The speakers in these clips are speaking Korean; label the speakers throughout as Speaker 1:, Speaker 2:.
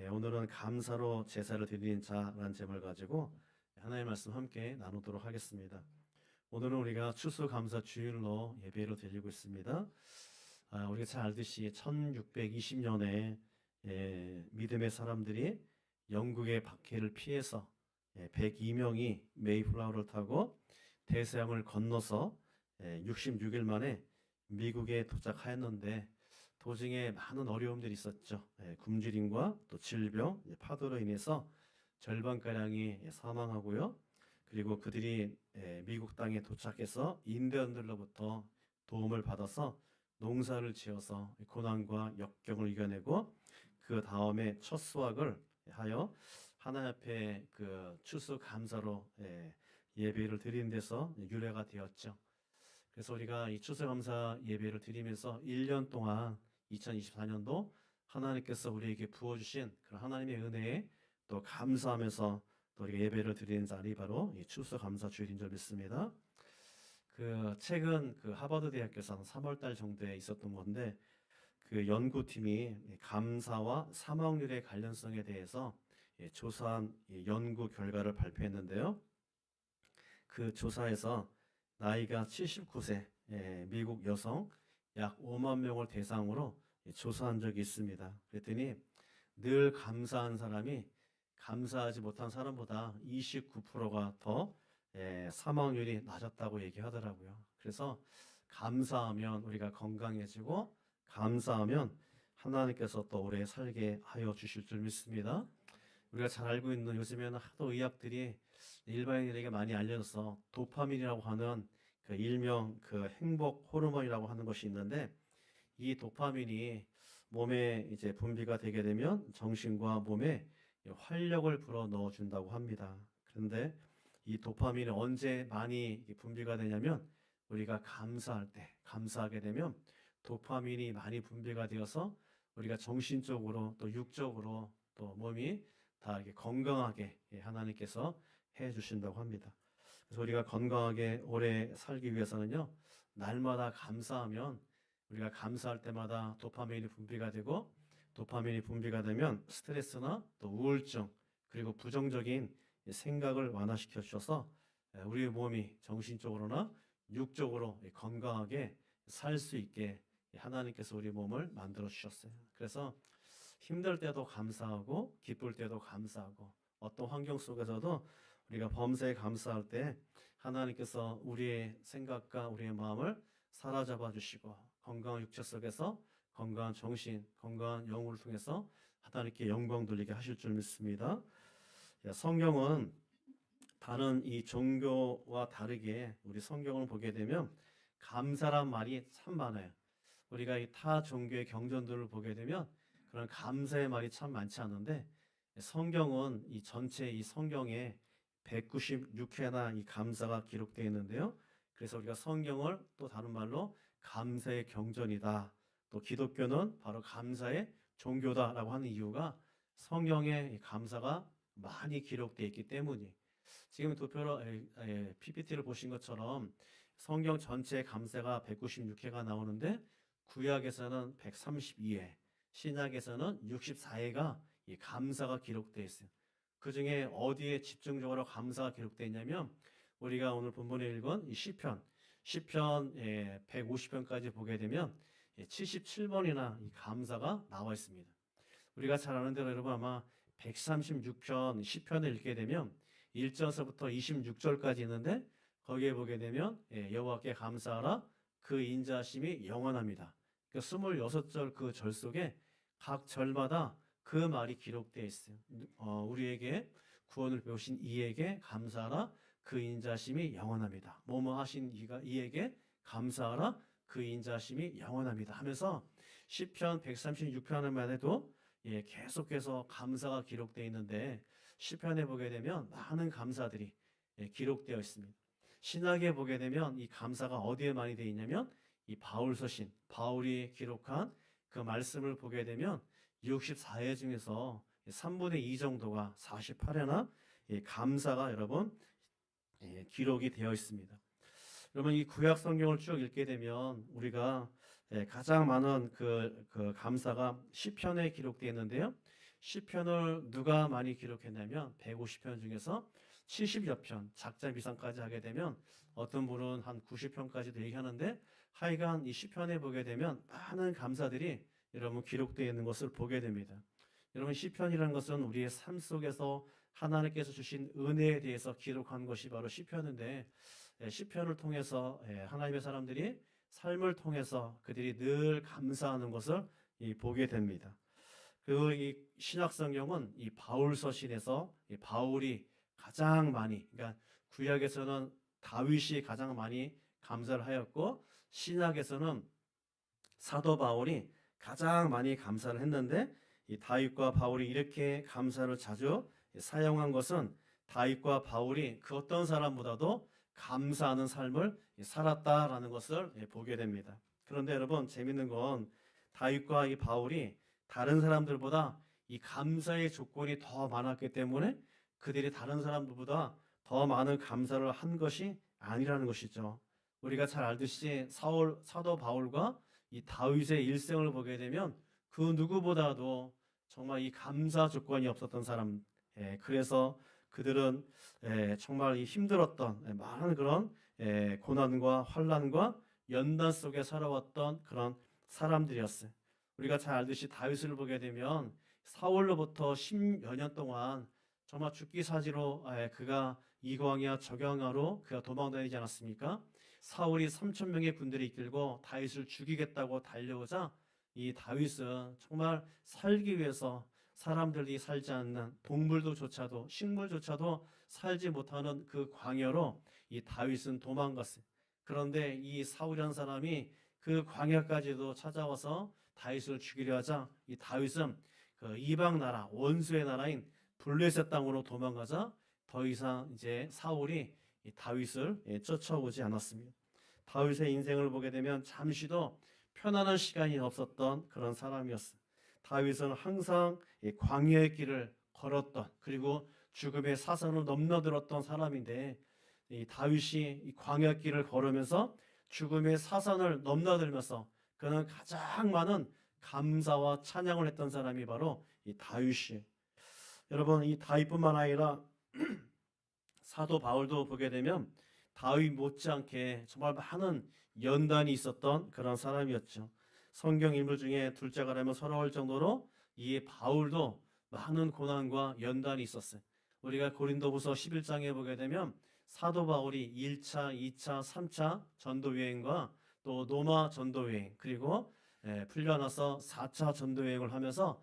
Speaker 1: 오늘은 감사로 제사를 드리는 자라는 제목을 가지고 하나님의 말씀 함께 나누도록 하겠습니다. 오늘은 우리가 추수감사 주일로 예배를 드리고 있습니다. 우리가 잘 알듯이 1620년에 믿음의 사람들이 영국의 박해를 피해서 102명이 메이플라워를 타고 대서양을 건너서 66일 만에 미국에 도착하였는데 도중에 많은 어려움들이 있었죠. 굶주림과 또 질병, 파도로 인해서 절반가량이 사망하고요. 그리고 그들이 미국 땅에 도착해서 인디언들로부터 도움을 받아서 농사를 지어서 고난과 역경을 이겨내고 그 다음에 첫 수확을 하여 하나님 앞에 그 추수감사로 예배를 드리는 데서 유래가 되었죠. 그래서 우리가 이 추수감사 예배를 드리면서 1년 동안 2024년도 하나님께서 우리에게 부어주신 그런 하나님의 은혜에 또 감사하면서 또 우리가 예배를 드리는 자리 바로 이 추수감사 주일인 줄 믿습니다. 최근 하버드 대학교에서 한 3월달 정도에 있었던 건데 그 연구팀이 감사와 사망률의 관련성에 대해서 조사한 연구 결과를 발표했는데요. 그 조사에서 나이가 79세 미국 여성 약 5만 명을 대상으로 조사한 적이 있습니다. 그랬더니 늘 감사한 사람이 감사하지 못한 사람보다 29%가 더 사망률이 낮았다고 얘기하더라고요. 그래서 감사하면 우리가 건강해지고 감사하면 하나님께서 또 오래 살게 하여 주실 줄 믿습니다. 우리가 잘 알고 있는 요즘에는 하도 의학들이 일반인들에게 많이 알려져서 도파민이라고 하는 그 일명 그 행복 호르몬이라고 하는 것이 있는데 이 도파민이 몸에 이제 분비가 되게 되면 정신과 몸에 활력을 불어 넣어 준다고 합니다. 그런데 이 도파민이 언제 많이 분비가 되냐면 우리가 감사할 때, 감사하게 되면 도파민이 많이 분비가 되어서 우리가 정신적으로 또 육적으로 또 몸이 다 이렇게 건강하게 하나님께서 해 주신다고 합니다. 그래서 우리가 건강하게 오래 살기 위해서는요, 날마다 감사하면 우리가 감사할 때마다 도파민이 분비가 되고 도파민이 분비가 되면 스트레스나 또 우울증 그리고 부정적인 생각을 완화시켜 주셔서 우리 몸이 정신적으로나 육적으로 건강하게 살 수 있게 하나님께서 우리 몸을 만들어 주셨어요. 그래서 힘들 때도 감사하고 기쁠 때도 감사하고 어떤 환경 속에서도 우리가 범사에 감사할 때 하나님께서 우리의 생각과 우리의 마음을 사로잡아 주시고 건강한 육체 속에서 건강한 정신, 건강한 영혼을 통해서 하나님께 영광 돌리게 하실 줄 믿습니다. 성경은 다른 이 종교와 다르게 우리 성경을 보게 되면 감사란 말이 참 많아요. 우리가 이 타 종교의 경전들을 보게 되면 그런 감사의 말이 참 많지 않은데 성경은 이 전체 이 성경에 196회나 이 감사가 기록되어 있는데요. 그래서 우리가 성경을 또 다른 말로 감사의 경전이다. 또 기독교는 바로 감사의 종교다라고 하는 이유가 성경에 감사가 많이 기록되어 있기 때문이. 지금 도표로 PPT를 보신 것처럼 성경 전체 감사가 196회가 나오는데 구약에서는 132회, 신약에서는 64회가 이 감사가 기록되어 있어요. 그 중에 어디에 집중적으로 감사가 기록되어 있냐면 우리가 오늘 본문에 읽은 이 시편 150편까지 보게 되면 77번이나 이 감사가 나와 있습니다. 우리가 잘 아는 대로 여러분 아마 136편 시편을 읽게 되면 1절서부터 26절까지 있는데 거기에 보게 되면 여호와께 감사하라 그 인자하심이 영원합니다. 그 26절 그 절 속에 각 절마다 그 말이 기록되어 있어요. 우리에게 구원을 배우신 이에게 감사하라 그 인자심이 영원합니다. 뭐뭐 하신 이에게 감사하라 그 인자심이 영원합니다 하면서 시편 136편에만 해도 계속해서 감사가 기록되어 있는데 시편에 보게 되면 많은 감사들이 기록되어 있습니다. 신약에 보게 되면 이 감사가 어디에 많이 되어 있냐면 이 바울 서신, 바울이 기록한 그 말씀을 보게 되면 64회 중에서 3분의 2 정도가 48회나 감사가 여러분 기록이 되어 있습니다. 여러분 이 구약 성경을 쭉 읽게 되면 우리가 가장 많은 그 감사가 시편에 기록되어 있는데요. 시편을 누가 많이 기록했냐면 150편 중에서 70여 편, 작자 미상까지 하게 되면 어떤 분은 한 90편까지도 얘기하는데, 하여간 이 시편에 보게 되면 많은 감사들이 여러분 기록되어 있는 것을 보게 됩니다. 여러분, 시편이라는 것은 우리의 삶 속에서 하나님께서 주신 은혜에 대해서 기록한 것이 바로 시편인데, 시편을 통해서 하나님의 사람들이 삶을 통해서 그들이 늘 감사하는 것을 보게 됩니다. 그 이 신약 성경은 이 바울 서신에서 이 바울이 가장 많이, 그러니까 구약에서는 다윗이 가장 많이 감사를 하였고, 신약에서는 사도 바울이 가장 많이 감사를 했는데, 이 다윗과 바울이 이렇게 감사를 자주 사용한 것은 다윗과 바울이 그 어떤 사람보다도 감사하는 삶을 살았다라는 것을 보게 됩니다. 그런데 여러분, 재밌는 건 다윗과 이 바울이 다른 사람들보다 이 감사의 조건이 더 많았기 때문에 그들이 다른 사람들보다 더 많은 감사를 한 것이 아니라는 것이죠. 우리가 잘 알듯이 사도 바울과 이 다윗의 일생을 보게 되면 그 누구보다도 정말 이 감사 조건이 없었던 사람, 그래서 그들은 정말 이 힘들었던 많은 그런 고난과 환난과 연단 속에 살아왔던 그런 사람들이었어요. 우리가 잘 알듯이 다윗을 보게 되면 사울로부터 10여 년 동안 정말 죽기 사지로 그가 이광야 저경하로 그가 도망다니지 않았습니까? 사울이 3천 명의 군대를 이끌고 다윗을 죽이겠다고 달려오자 이 다윗은 정말 살기 위해서 사람들이 살지 않는 동물도조차도 식물조차도 살지 못하는 그 광야로 이 다윗은 도망갔어요. 그런데 이 사울이라는 사람이 그 광야까지도 찾아와서 다윗을 죽이려 하자 이 다윗은 그 이방 나라 원수의 나라인 블레셋 땅으로 도망가자 더 이상 이제 사울이 이 다윗을 쫓아오지 않았습니다. 다윗의 인생을 보게 되면 잠시도 편안한 시간이 없었던 그런 사람이었어요. 다윗은 항상 이 광야의 길을 걸었던, 그리고 죽음의 사선을 넘나들었던 사람인데, 이 다윗이 이 광야 길을 걸으면서 죽음의 사선을 넘나들면서 그는 가장 많은 감사와 찬양을 했던 사람이 바로 이 다윗이에요. 여러분, 이 다윗뿐만 아니라 사도 바울도 보게 되면 다윗 못지않게 정말 많은 연단이 있었던 그런 사람이었죠. 성경 인물 중에 둘째가 되면 서러울 정도로 이 바울도 많은 고난과 연단이 있었어요. 우리가 고린도후서 11장에 보게 되면 사도 바울이 1차, 2차, 3차 전도 여행과 또 로마 전도 여행, 그리고 풀려나서 4차 전도 여행을 하면서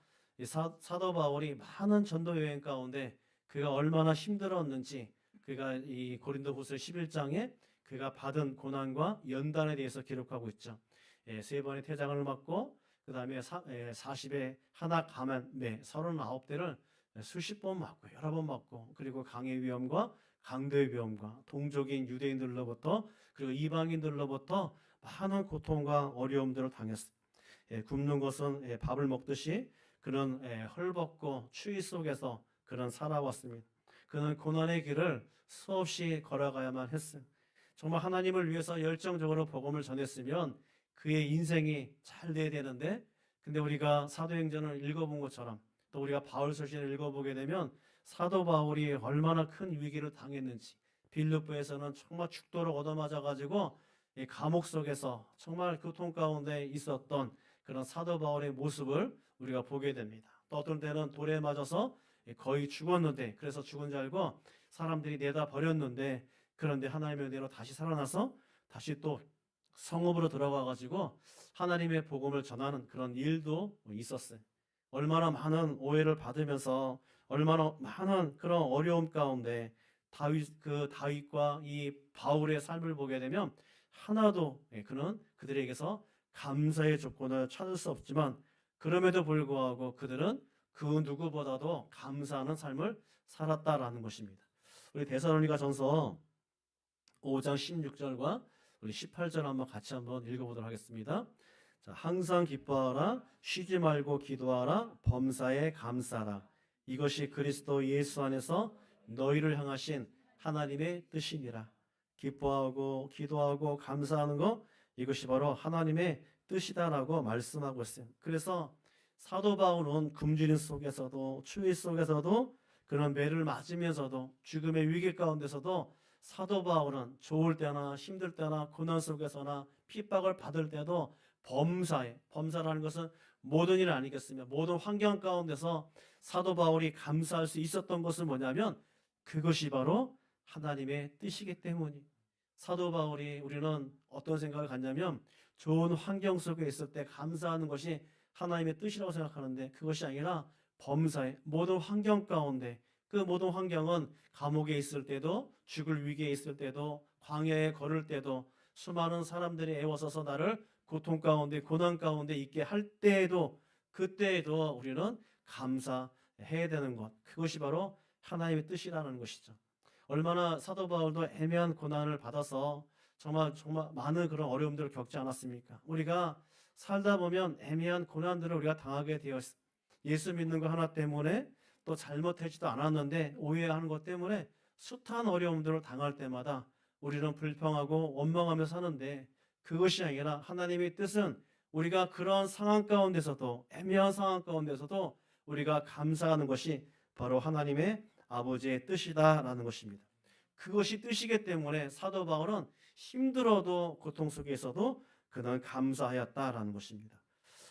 Speaker 1: 사도 바울이 많은 전도 여행 가운데 그가 얼마나 힘들었는지, 그가 이 고린도후서 11장에 그가 받은 고난과 연단에 대해서 기록하고 있죠. 3번의 태장을 맞고 그 다음에 40에 하나 감한 39대를 수십 번 맞고 여러 번 맞고, 그리고 강의 위험과 강도의 위험과 동족인 유대인들로부터 그리고 이방인들로부터 많은 고통과 어려움들을 당했어요. 굶는 것은 밥을 먹듯이 그런 헐벗고 추위 속에서 그런 살아왔습니다. 그는 고난의 길을 수없이 걸어가야만 했어요. 정말 하나님을 위해서 열정적으로 복음을 전했으면 그의 인생이 잘 돼야 되는데, 근데 우리가 사도행전을 읽어본 것처럼 또 우리가 바울 서신을 읽어보게 되면 사도 바울이 얼마나 큰 위기를 당했는지, 빌립보에서는 정말 죽도록 얻어맞아가지고 감옥 속에서 정말 고통 가운데 있었던 그런 사도 바울의 모습을 우리가 보게 됩니다. 또 어떤 때는 돌에 맞아서 거의 죽었는데, 그래서 죽은 줄 알고 사람들이 내다 버렸는데, 그런데 하나님의 은혜로 다시 살아나서 다시 또 성읍으로 들어가 가지고 하나님의 복음을 전하는 그런 일도 있었어요. 얼마나 많은 오해를 받으면서 얼마나 많은 그런 어려움 가운데 다윗과 이 바울의 삶을 보게 되면 하나도 그는 그들에게서 감사의 조건을 찾을 수 없지만, 그럼에도 불구하고 그들은 그 누구보다도 감사하는 삶을 살았다라는 것입니다. 우리 데살로니가전서 5장 16절과 우리 18절 한번 같이 한번 읽어보도록 하겠습니다. 자, 항상 기뻐하라, 쉬지 말고 기도하라, 범사에 감사하라. 이것이 그리스도 예수 안에서 너희를 향하신 하나님의 뜻이니라. 기뻐하고 기도하고 감사하는 것, 이것이 바로 하나님의 뜻이다라고 말씀하고 있어요. 그래서 사도 바울은 굶주림 속에서도 추위 속에서도 그런 매를 맞으면서도 죽음의 위기 가운데서도 사도 바울은 좋을 때나 힘들 때나 고난 속에서나 핍박을 받을 때도 범사라는 것은 모든 일 아니겠습니까? 모든 환경 가운데서 사도 바울이 감사할 수 있었던 것은 뭐냐면 그것이 바로 하나님의 뜻이기 때문이. 사도 바울이 우리는 어떤 생각을 갖냐면 좋은 환경 속에 있을 때 감사하는 것이 하나님의 뜻이라고 생각하는데 그것이 아니라 범사의 모든 환경 가운데 그 모든 환경은 감옥에 있을 때도 죽을 위기에 있을 때도 광야에 걸을 때도 수많은 사람들이 애워서서 나를 고통 가운데 고난 가운데 있게 할 때에도 그때에도 우리는 감사해야 되는 것 그것이 바로 하나님의 뜻이라는 것이죠. 얼마나 사도 바울도 애매한 고난을 받아서 정말 많은 그런 어려움들을 겪지 않았습니까? 우리가 살다 보면 애매한 고난들을 우리가 당하게 되어 있습니다. 예수 믿는 거 하나 때문에 또 잘못하지도 않았는데 오해하는 것 때문에 숱한 어려움들을 당할 때마다 우리는 불평하고 원망하며 사는데 그것이 아니라 하나님의 뜻은 우리가 그런 상황 가운데서도 애매한 상황 가운데서도 우리가 감사하는 것이 바로 하나님의 아버지의 뜻이다라는 것입니다. 그것이 뜻이기 때문에 사도 바울은 힘들어도 고통 속에서도 그는 감사하였다라는 것입니다.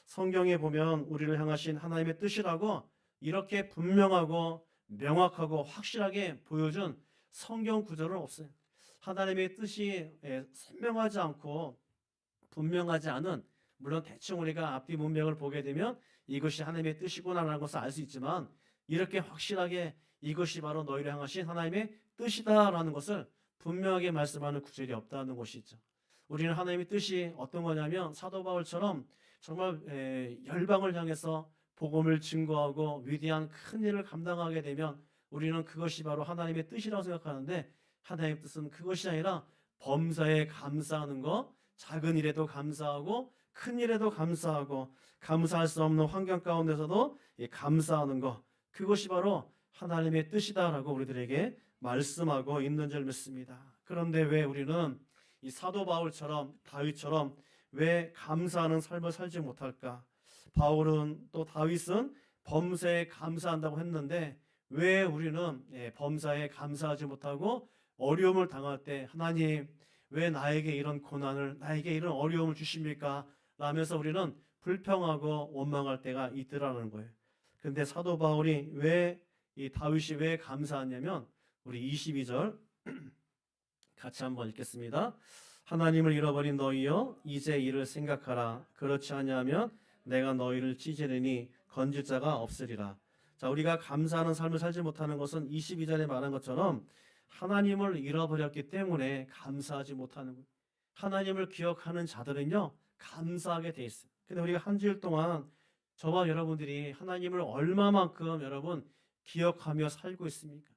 Speaker 1: 성경에 보면 우리를 향하신 하나님의 뜻이라고 이렇게 분명하고 명확하고 확실하게 보여준 성경 구절은 없어요. 하나님의 뜻이 선명하지 않고 분명하지 않은 물론 대충 우리가 앞뒤 문맥을 보게 되면 이것이 하나님의 뜻이구나라는 것을 알 수 있지만 이렇게 확실하게 이것이 바로 너희를 향하신 하나님의 뜻이다라는 것을 분명하게 말씀하는 구절이 없다는 것이죠. 우리는 하나님의 뜻이 어떤 거냐면 사도 바울처럼 정말 열방을 향해서 복음을 증거하고 위대한 큰 일을 감당하게 되면 우리는 그것이 바로 하나님의 뜻이라고 생각하는데 하나님의 뜻은 그것이 아니라 범사에 감사하는 것, 작은 일에도 감사하고 큰 일에도 감사하고 감사할 수 없는 환경 가운데서도 감사하는 것 그것이 바로 하나님의 뜻이다라고 우리들에게 말씀하고 있는 줄 믿습니다. 그런데 왜 우리는 이 사도 바울처럼 다윗처럼 왜 감사하는 삶을 살지 못할까? 바울은 또 다윗은 범사에 감사한다고 했는데 왜 우리는 범사에 감사하지 못하고 어려움을 당할 때 하나님 왜 나에게 이런 고난을 나에게 이런 어려움을 주십니까? 라면서 우리는 불평하고 원망할 때가 있더라는 거예요. 근데 사도 바울이 이 다윗이 왜 감사하냐면 우리 22절 같이 한번 읽겠습니다. 하나님을 잃어버린 너희여 이제 이를 생각하라. 그렇지 아니하면 내가 너희를 찢으리니 건질 자가 없으리라. 자, 우리가 감사하는 삶을 살지 못하는 것은 22절에 말한 것처럼 하나님을 잃어버렸기 때문에 감사하지 못하는 거예요. 하나님을 기억하는 자들은요 감사하게 돼 있어요. 근데 우리가 한 주일 동안 저와 여러분들이 하나님을 얼마만큼 여러분 기억하며 살고 있습니까?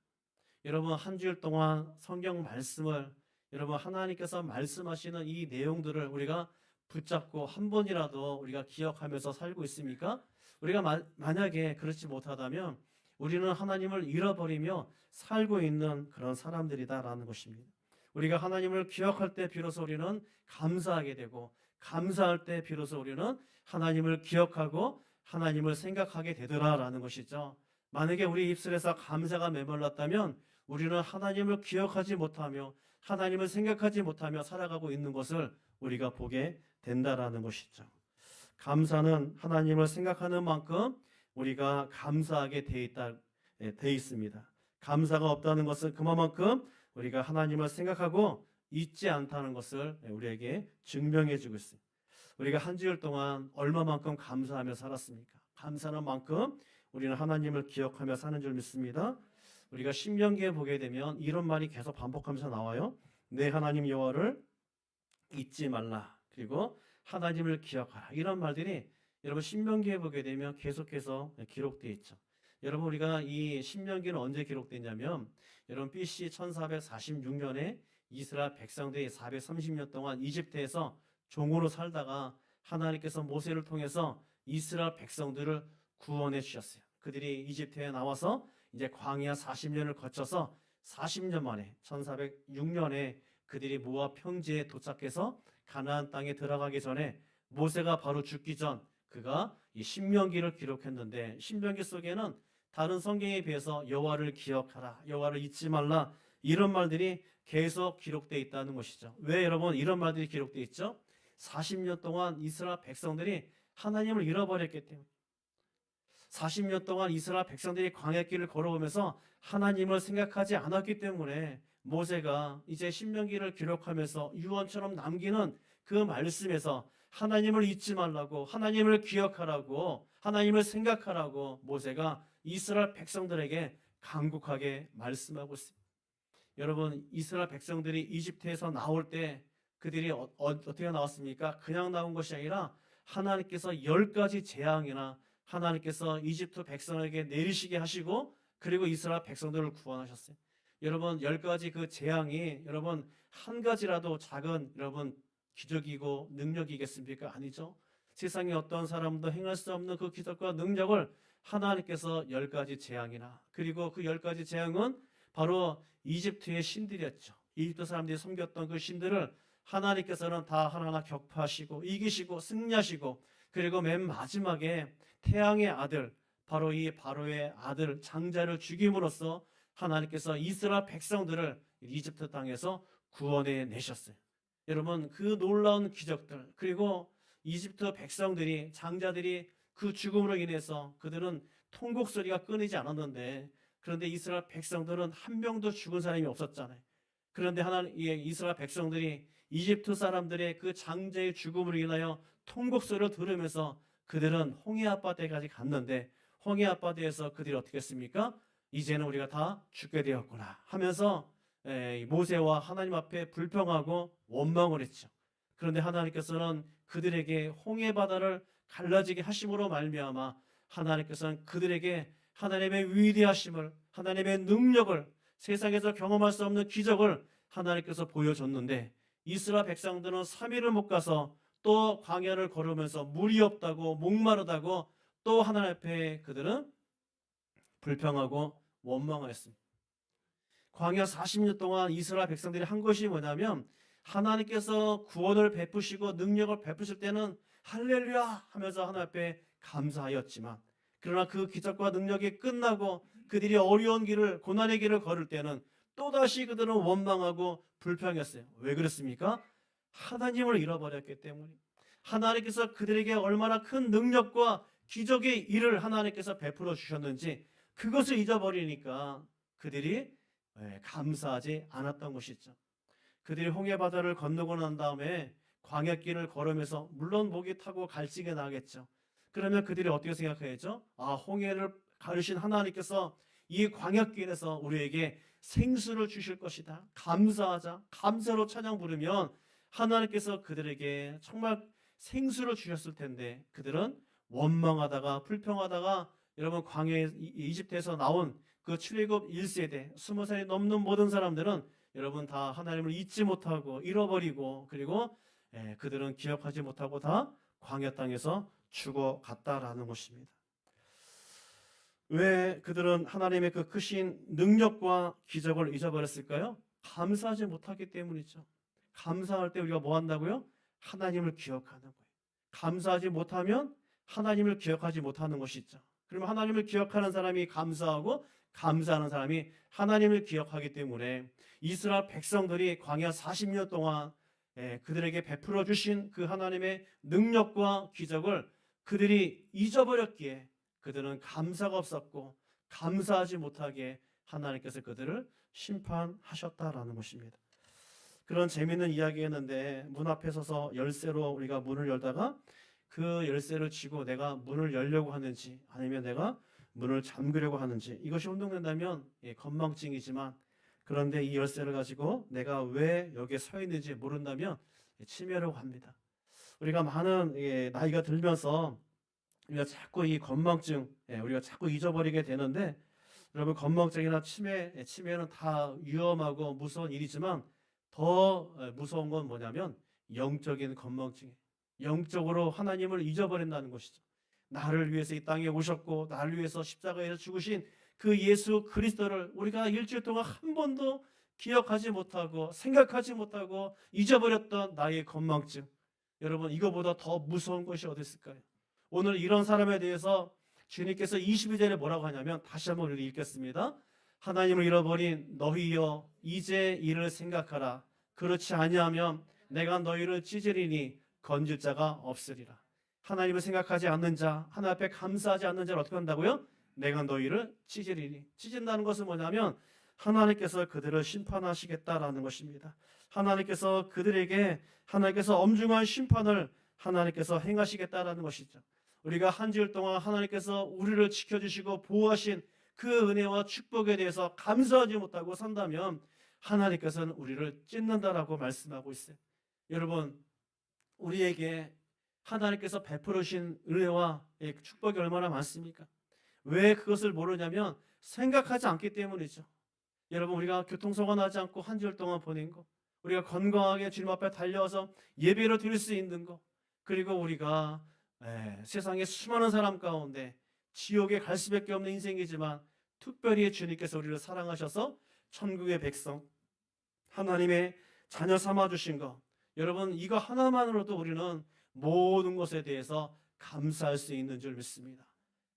Speaker 1: 여러분 한 주일 동안 성경 말씀을 여러분 하나님께서 말씀하시는 이 내용들을 우리가 붙잡고 한 번이라도 우리가 기억하면서 살고 있습니까? 우리가 만약에 그렇지 못하다면 우리는 하나님을 잃어버리며 살고 있는 그런 사람들이다라는 것입니다. 우리가 하나님을 기억할 때 비로소 우리는 감사하게 되고 감사할 때 비로소 우리는 하나님을 기억하고 하나님을 생각하게 되더라라는 것이죠. 만약에 우리 입술에서 감사가 메말랐다면 우리는 하나님을 기억하지 못하며 하나님을 생각하지 못하며 살아가고 있는 것을 우리가 보게 된다라는 것이죠. 감사는 하나님을 생각하는 만큼 우리가 감사하게 돼 있습니다. 감사가 없다는 것은 그만큼 우리가 하나님을 생각하고 있지 않다는 것을 우리에게 증명해 주고 있습니다. 우리가 한 주일 동안 얼마만큼 감사하며 살았습니까? 감사하는 만큼 우리는 하나님을 기억하며 사는 줄 믿습니다. 우리가 신명기에 보게 되면 이런 말이 계속 반복하면서 나와요. 내 하나님 여호와를 잊지 말라. 그리고 하나님을 기억하라. 이런 말들이 여러분 신명기에 보게 되면 계속해서 기록되어 있죠. 여러분 우리가 이 신명기는 언제 기록됐냐면 여러분 BC 1446년에 이스라엘 백성들이 430년 동안 이집트에서 종으로 살다가 하나님께서 모세를 통해서 이스라엘 백성들을 구원해 주셨어요. 그들이 이집트에 나와서 이제 광야 40년을 거쳐서 40년 만에 1406년에 그들이 모압 평지에 도착해서 가나안 땅에 들어가기 전에 모세가 바로 죽기 전 그가 이 신명기를 기록했는데 신명기 속에는 다른 성경에 비해서 여호와를 기억하라, 여호와를 잊지 말라 이런 말들이 계속 기록되어 있다는 것이죠. 왜 여러분 이런 말들이 기록되어 있죠? 40년 동안 이스라엘 백성들이 하나님을 잃어버렸기 때문에 40년 동안 이스라엘 백성들이 광야길을 걸어오면서 하나님을 생각하지 않았기 때문에 모세가 이제 신명기를 기록하면서 유언처럼 남기는 그 말씀에서 하나님을 잊지 말라고, 하나님을 기억하라고, 하나님을 생각하라고 모세가 이스라엘 백성들에게 간곡하게 말씀하고 있습니다. 여러분, 이스라엘 백성들이 이집트에서 나올 때 그들이 어떻게 나왔습니까? 그냥 나온 것이 아니라 하나님께서 10가지 재앙이나 하나님께서 이집트 백성에게 내리시게 하시고 그리고 이스라엘 백성들을 구원하셨어요. 여러분 10가지 그 재앙이 여러분 한 가지라도 작은 여러분 기적이고 능력이겠습니까? 아니죠. 세상에 어떤 사람도 행할 수 없는 그 기적과 능력을 하나님께서 10가지 재앙이나 그리고 그 10가지 재앙은 바로 이집트의 신들이었죠. 이집트 사람들이 섬겼던 그 신들을 하나님께서는 다 하나하나 격파하시고 이기시고 승리하시고 그리고 맨 마지막에 태양의 아들 바로 이 바로의 아들 장자를 죽임으로써 하나님께서 이스라엘 백성들을 이집트 땅에서 구원해 내셨어요. 여러분 그 놀라운 기적들 그리고 이집트 백성들이 장자들이 그 죽음으로 인해서 그들은 통곡 소리가 끊이지 않았는데 그런데 이스라엘 백성들은 한 명도 죽은 사람이 없었잖아요. 그런데 이스라엘 백성들이 이집트 사람들의 그 장자의 죽음으로 인하여 통곡 소리를 들으면서 그들은 홍해 앞바다까지 갔는데 홍해 앞바다에서 그들이 어떻게 했습니까? 이제는 우리가 다 죽게 되었구나 하면서 모세와 하나님 앞에 불평하고 원망을 했죠. 그런데 하나님께서는 그들에게 홍해 바다를 갈라지게 하심으로 말미암아 하나님께서는 그들에게 하나님의 위대하심을 하나님의 능력을 세상에서 경험할 수 없는 기적을 하나님께서 보여줬는데 이스라엘 백성들은 3일을 못 가서 또 광야를 걸으면서 물이 없다고 목마르다고 또 하나님 앞에 그들은 불평하고 원망했습니다. 광야 40년 동안 이스라엘 백성들이 한 것이 뭐냐면 하나님께서 구원을 베푸시고 능력을 베푸실 때는 할렐루야 하면서 하나님 앞에 감사하였지만 그러나 그 기적과 능력이 끝나고 그들이 어려운 길을 고난의 길을 걸을 때는 또다시 그들은 원망하고 불평했어요. 왜 그렇습니까? 하나님을 잃어버렸기 때문에 하나님께서 그들에게 얼마나 큰 능력과 기적의 일을 하나님께서 베풀어 주셨는지 그것을 잊어버리니까 그들이 감사하지 않았던 것이죠. 그들이 홍해바다를 건너고 난 다음에 광야길을 걸으면서 물론 목이 타고 갈증이 나겠죠. 그러면 그들이 어떻게 생각해야죠? 아, 홍해를 가르신 하나님께서 이 광야길에서 우리에게 생수를 주실 것이다. 감사하자. 감사로 찬양 부르면 하나님께서 그들에게 정말 생수를 주셨을 텐데 그들은 원망하다가 불평하다가 여러분 광야에 이집트에서 나온 그 출애굽 1세대 20살이 넘는 모든 사람들은 여러분 다 하나님을 잊지 못하고 잃어버리고 그리고 그들은 기억하지 못하고 다 광야 땅에서 죽어갔다라는 것입니다. 왜 그들은 하나님의 그 크신 능력과 기적을 잊어버렸을까요? 감사하지 못하기 때문이죠. 감사할 때 우리가 뭐 한다고요? 하나님을 기억하는 거예요. 감사하지 못하면 하나님을 기억하지 못하는 것이죠. 그러면 하나님을 기억하는 사람이 감사하고 감사하는 사람이 하나님을 기억하기 때문에 이스라엘 백성들이 광야 40년 동안 그들에게 베풀어 주신 그 하나님의 능력과 기적을 그들이 잊어버렸기에 그들은 감사가 없었고 감사하지 못하게 하나님께서 그들을 심판하셨다라는 것입니다. 그런 재미있는 이야기였는데 문 앞에 서서 열쇠로 우리가 문을 열다가 그 열쇠를 쥐고 내가 문을 열려고 하는지 아니면 내가 문을 잠그려고 하는지 이것이 혼동된다면 건망증이지만 그런데 이 열쇠를 가지고 내가 왜 여기에 서 있는지 모른다면 치매라고 합니다. 우리가 많은 나이가 들면서 우리가 자꾸 이 건망증 우리가 자꾸 잊어버리게 되는데 여러분 건망증이나 치매는 다 위험하고 무서운 일이지만 더 무서운 건 뭐냐면 영적인 건망증이에요. 영적으로 하나님을 잊어버린다는 것이죠. 나를 위해서 이 땅에 오셨고 나를 위해서 십자가에서 죽으신 그 예수 그리스도를 우리가 일주일 동안 한 번도 기억하지 못하고 생각하지 못하고 잊어버렸던 나의 건망증. 여러분 이거보다 더 무서운 것이 어디 있을까요? 오늘 이런 사람에 대해서 주님께서 22절에 뭐라고 하냐면 다시 한번 우리 읽겠습니다. 하나님을 잃어버린 너희여 이제 이를 생각하라. 그렇지 아니하면 내가 너희를 찢으리니 건질 자가 없으리라. 하나님을 생각하지 않는 자, 하나님 앞에 감사하지 않는 자를 어떻게 한다고요? 내가 너희를 찢으리니. 찢은다는 것은 뭐냐면 하나님께서 그들을 심판하시겠다라는 것입니다. 하나님께서 그들에게 하나님께서 엄중한 심판을 하나님께서 행하시겠다라는 것이죠. 우리가 한 주일 동안 하나님께서 우리를 지켜주시고 보호하신 그 은혜와 축복에 대해서 감사하지 못하고 산다면 하나님께서는 우리를 찢는다라고 말씀하고 있어요. 여러분, 우리에게 하나님께서 베풀으신 은혜와 축복이 얼마나 많습니까? 왜 그것을 모르냐면 생각하지 않기 때문이죠. 여러분, 우리가 교통사고 나지 않고 한 주일 동안 보낸 거, 우리가 건강하게 주님 앞에 달려와서 예배로 드릴 수 있는 거, 그리고 우리가 세상의 수많은 사람 가운데 지옥에 갈 수밖에 없는 인생이지만 특별히 주님께서 우리를 사랑하셔서 천국의 백성, 하나님의 자녀 삼아주신 것, 여러분 이거 하나만으로도 우리는 모든 것에 대해서 감사할 수 있는 줄 믿습니다.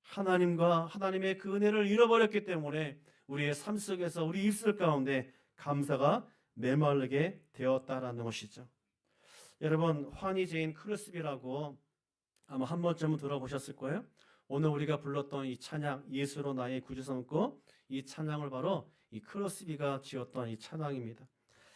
Speaker 1: 하나님과 하나님의 그 은혜를 잃어버렸기 때문에 우리의 삶 속에서 우리 입술 가운데 감사가 메마르게 되었다라는 것이죠. 여러분, 환희 제인 크루스비라고 아마 한 번쯤은 들어보셨을 거예요. 오늘 우리가 불렀던 이 찬양, 예수로 나의 구주 삼고, 이 찬양을 바로 이 크루스비가 지었던 이 찬양입니다.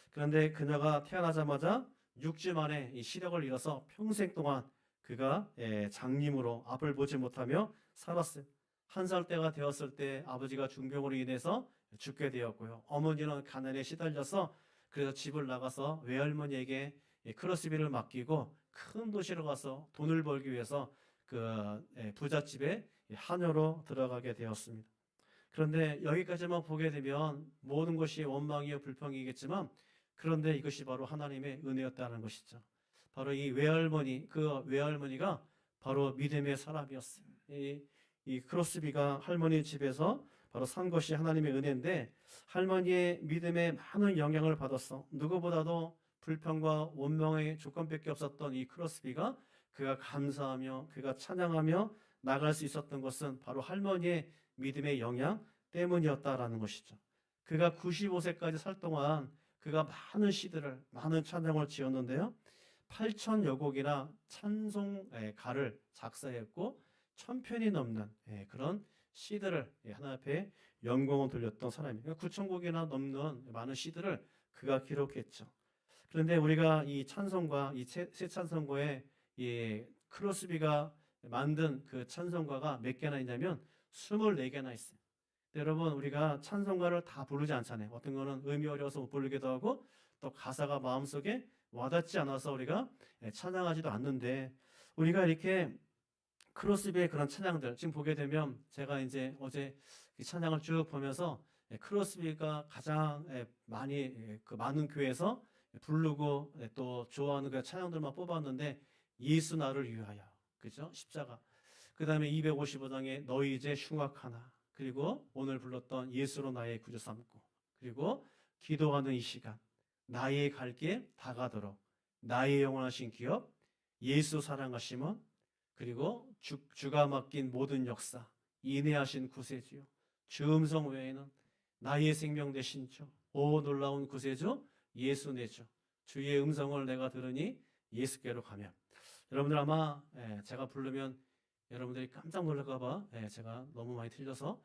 Speaker 1: 그런데 그녀가 태어나자마자 6주 만에 이 시력을 잃어서 평생 동안 그가 장님으로 앞을 보지 못하며 살았어요. 1살 때가 되었을 때 아버지가 중병으로 인해서 죽게 되었고요. 어머니는 가난에 시달려서 그래서 집을 나가서 외할머니에게 크로스비를 맡기고 큰 도시로 가서 돈을 벌기 위해서 그 부잣집에 하녀로 들어가게 되었습니다. 그런데 여기까지만 보게 되면 모든 것이 원망이요 불평이겠지만, 그런데 이것이 바로 하나님의 은혜였다는 것이죠. 바로 이 외할머니, 그 외할머니가 바로 믿음의 사람이었어요. 이 크로스비가 할머니 집에서 바로 산 것이 하나님의 은혜인데, 할머니의 믿음에 많은 영향을 받았어. 누구보다도 불평과 원망의 조건밖에 없었던 이 크로스비가 그가 감사하며 그가 찬양하며 나갈 수 있었던 것은 바로 할머니의 믿음의 영향 때문이었다라는 것이죠. 그가 95세까지 살 동안 그가 많은 시들을, 많은 찬양을 지었는데요. 8,000여 곡이나 찬송가를 작사했고 1,000편이 넘는 그런 시들을 하나님 앞에 영광을 돌렸던 사람이에요. 9,000곡이나 넘는 많은 시들을 그가 기록했죠. 그런데 우리가 이 찬송가, 이 새 찬송가에 이 크로스비가 만든 그 찬송가가 몇 개나 있냐면 24개나 있어요. 여러분, 우리가 찬송가를 다 부르지 않잖아요. 어떤 거는 음이 어려워서 못 부르기도 하고 또 가사가 마음속에 와닿지 않아서 우리가 찬양하지도 않는데, 우리가 이렇게 크로스비의 그런 찬양들 지금 보게 되면, 제가 이제 어제 찬양을 쭉 보면서 크로스비가 가장 많이 그 많은 교회에서 부르고 또 좋아하는 그 찬양들만 뽑았는데, 예수 나를 위하여, 그죠? 십자가. 그 다음에 255장에 너희 이제 흉악하나, 그리고 오늘 불렀던 예수로 나의 구주 삼고, 그리고 기도하는 이 시간, 나의 갈 길 다가도록, 나의 영원하신 기업, 예수 사랑하심은, 그리고 주가 맡긴 모든 역사, 인내하신 구세주요, 주 음성 외에는 나의 생명 되신 주, 오 놀라운 구세주 예수 내 주, 주의 음성을 내가 들으니 예수께로 가면. 여러분들 아마 제가 부르면 여러분들이 깜짝 놀랄까봐 제가 너무 많이 틀려서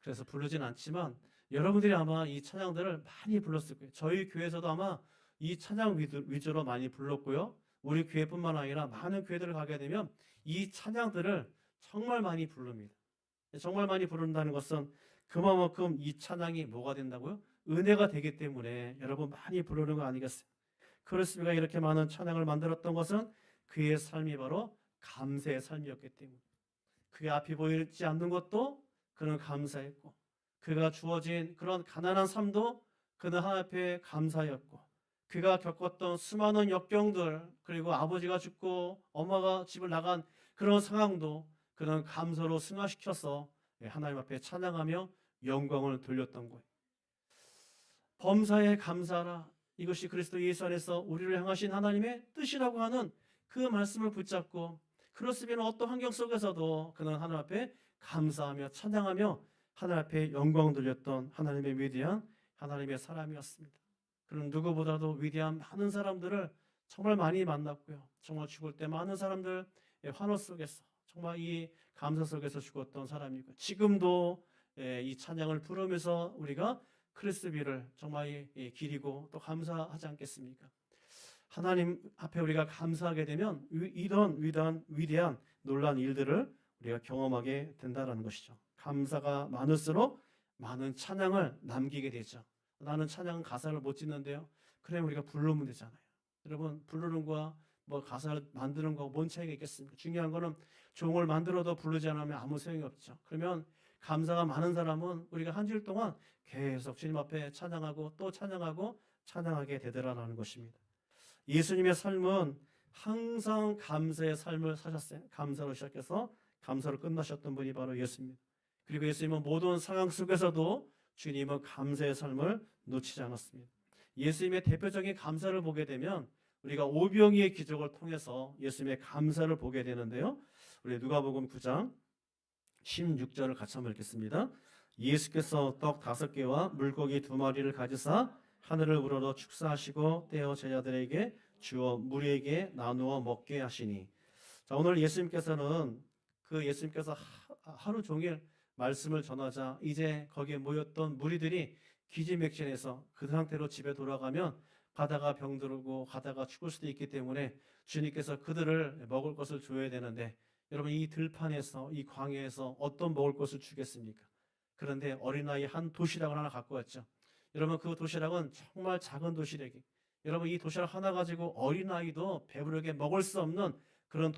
Speaker 1: 그래서 부르진 않지만, 여러분들이 아마 이 찬양들을 많이 불렀을 거예요. 저희 교회에서도 아마 이 찬양 위주로 많이 불렀고요. 우리 교회뿐만 아니라 많은 교회들을 가게 되면 이 찬양들을 정말 많이 부릅니다. 정말 많이 부른다는 것은 그만큼 이 찬양이 뭐가 된다고요? 은혜가 되기 때문에 여러분 많이 부르는 거 아니겠어요? 크로스비가 이렇게 많은 찬양을 만들었던 것은 그의 삶이 바로 감사의 삶이었기 때문에, 그의 앞이 보이지 않는 것도 그는 감사했고, 그가 주어진 그런 가난한 삶도 그는 하나님 앞에 감사였고, 그가 겪었던 수많은 역경들, 그리고 아버지가 죽고 엄마가 집을 나간 그런 상황도 그는 감사로 승화시켜서 하나님 앞에 찬양하며 영광을 돌렸던 거예요. 범사에 감사하라, 이것이 그리스도 예수 안에서 우리를 향하신 하나님의 뜻이라고 하는 그 말씀을 붙잡고 크로스비는 어떤 환경 속에서도 그는 하나님 앞에 감사하며 찬양하며 하나님 앞에 영광 돌렸던 하나님의 위대한 하나님의 사람이었습니다. 그는 누구보다도 위대한 많은 사람들을 정말 많이 만났고요. 정말 죽을 때 많은 사람들의 환호 속에서 정말 이 감사 속에서 죽었던 사람이고, 지금도 이 찬양을 부르면서 우리가 크리스비를 정말 기리고 또 감사하지 않겠습니까? 하나님 앞에 우리가 감사하게 되면 이런 위대한 놀라운 일들을 우리가 경험하게 된다는 것이죠. 감사가 많을수록 많은 찬양을 남기게 되죠. 나는 찬양 가사를 못 짓는데요. 그래 우리가 부르면 되잖아요. 여러분, 부르는 거와 뭐 가사를 만드는 거하고 뭔 차이가 있겠습니까? 중요한 거는 종을 만들어도 부르지 않으면 아무 소용이 없죠. 그러면 감사가 많은 사람은 우리가 한 주일 동안 계속 주님 앞에 찬양하고 또 찬양하고 찬양하게 되더라라는 것입니다. 예수님의 삶은 항상 감사의 삶을 사셨어요. 감사로 시작해서 감사로 끝나셨던 분이 바로 예수입니다. 그리고 예수님은 모든 상황 속에서도 주님은 감사의 삶을 놓치지 않았습니다. 예수님의 대표적인 감사를 보게 되면 우리가 오병이의 기적을 통해서 예수님의 감사를 보게 되는데요. 우리 누가복음 9장 16절을 같이 한번 읽겠습니다. 예수께서 떡 5개와 물고기 2마리를 가지사 하늘을 우러러 축사하시고 떼어 제자들에게 주어 무리에게 나누어 먹게 하시니. 자, 오늘 예수님께서는 예수님께서 하루 종일 말씀을 전하자 이제 거기에 모였던 무리들이 기지맥진해서 그 상태로 집에 돌아가면 가다가 병들고 가다가 죽을 수도 있기 때문에 주님께서 그들을 먹을 것을 줘야 되는데, 여러분, 이 들판에서 이 광야에서 어떤 먹을 것을 주겠습니까? 그런데 어린아이 한 도시락을 하나 갖고 왔죠. 여러분, 그 도시락은 정말 작은 도시락이, 여러분, 이 도시락 하나 가지고 어린아이도 배부르게 먹을 수 없는 그런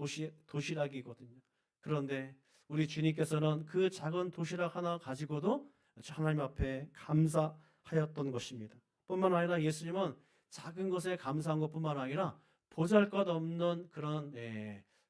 Speaker 1: 도시락이거든요. 그런데 우리 주님께서는 그 작은 도시락 하나 가지고도 하나님 앞에 감사하였던 것입니다. 뿐만 아니라 예수님은 작은 것에 감사한 것뿐만 아니라 보잘것없는 그런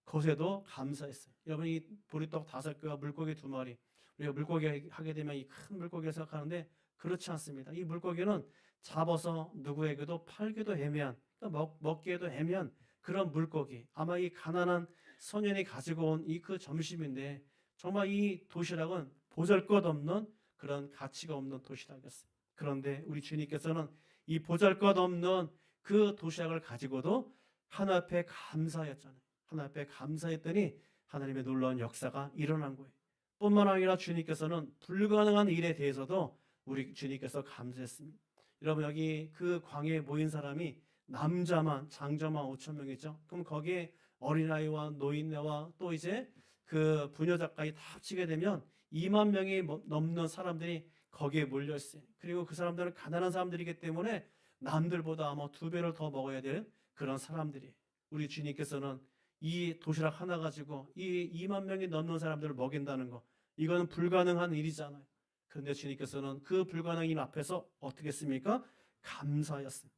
Speaker 1: 것에도 감사했어요. 여러분, 이 보리떡 5개와 물고기 2마리, 우리가 물고기 하게 되면 이 큰 물고기를 생각하는데 그렇지 않습니다. 이 물고기는 잡아서 누구에게도 팔기도 애매한, 그러니까 먹기에도 애매한 그런 물고기, 아마 이 가난한 소년이 가지고 온 이 그 점심인데 정말 이 도시락은 보잘것없는 그런 가치가 없는 도시락이었어요. 그런데 우리 주님께서는 이 보잘것없는 그 도시락을 가지고도 하나님 앞에 감사했잖아요. 하나님 앞에 감사했더니 하나님의 놀라운 역사가 일어난 거예요. 뿐만 아니라 주님께서는 불가능한 일에 대해서도 우리 주님께서 감사했습니다. 여러분, 여기 그 광야에 모인 사람이 남자만 장자만 5천 명이죠. 그럼 거기에 어린아이와 노인네와 또 이제 그 부녀자까지 다 합치게 되면 2만 명이 넘는 사람들이 거기에 몰려 있어요. 그리고 그 사람들은 가난한 사람들이기 때문에 남들보다 아마 2배를 더 먹어야 될 그런 사람들이, 우리 주님께서는 이 도시락 하나 가지고 이 2만 명이 넘는 사람들을 먹인다는 거, 이거는 불가능한 일이잖아요. 그런데 주님께서는 그 불가능한 일 앞에서 어떻게 했습니까? 감사하였어요.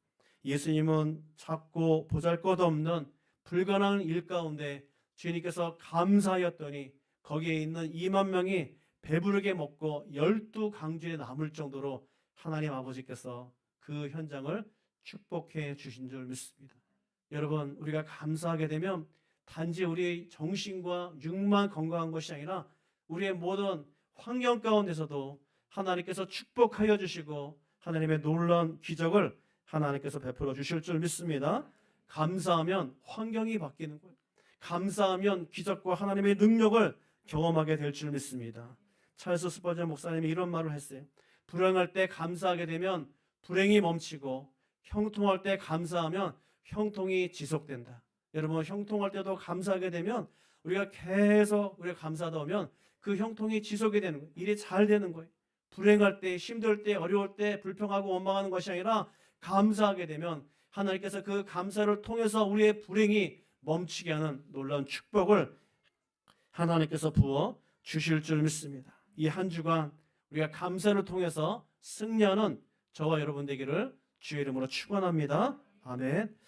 Speaker 1: 예수님은 작고 보잘것없는 불가능한 일 가운데 주님께서 감사하였더니 거기에 있는 2만 명이 배부르게 먹고 12강주에 남을 정도로 하나님 아버지께서 그 현장을 축복해 주신 줄 믿습니다. 여러분, 우리가 감사하게 되면 단지 우리의 정신과 육만 건강한 것이 아니라 우리의 모든 환경 가운데서도 하나님께서 축복하여 주시고 하나님의 놀라운 기적을 하나님께서 베풀어 주실 줄 믿습니다. 감사하면 환경이 바뀌는 거예요. 감사하면 기적과 하나님의 능력을 경험하게 될 줄 믿습니다. 찰스 스퍼전 목사님이 이런 말을 했어요. 불행할 때 감사하게 되면 불행이 멈추고 형통할 때 감사하면 형통이 지속된다. 여러분, 형통할 때도 감사하게 되면 우리가 계속 우리가 감사하다 보면 그 형통이 지속이 되는 거예요. 일이 잘 되는 거예요. 불행할 때, 힘들 때, 어려울 때 불평하고 원망하는 것이 아니라 감사하게 되면 하나님께서 그 감사를 통해서 우리의 불행이 멈추게 하는 놀라운 축복을 하나님께서 부어 주실 줄 믿습니다. 이 한 주간 우리가 감사를 통해서 승리하는 저와 여러분 되기를 주의 이름으로 축원합니다. 아멘.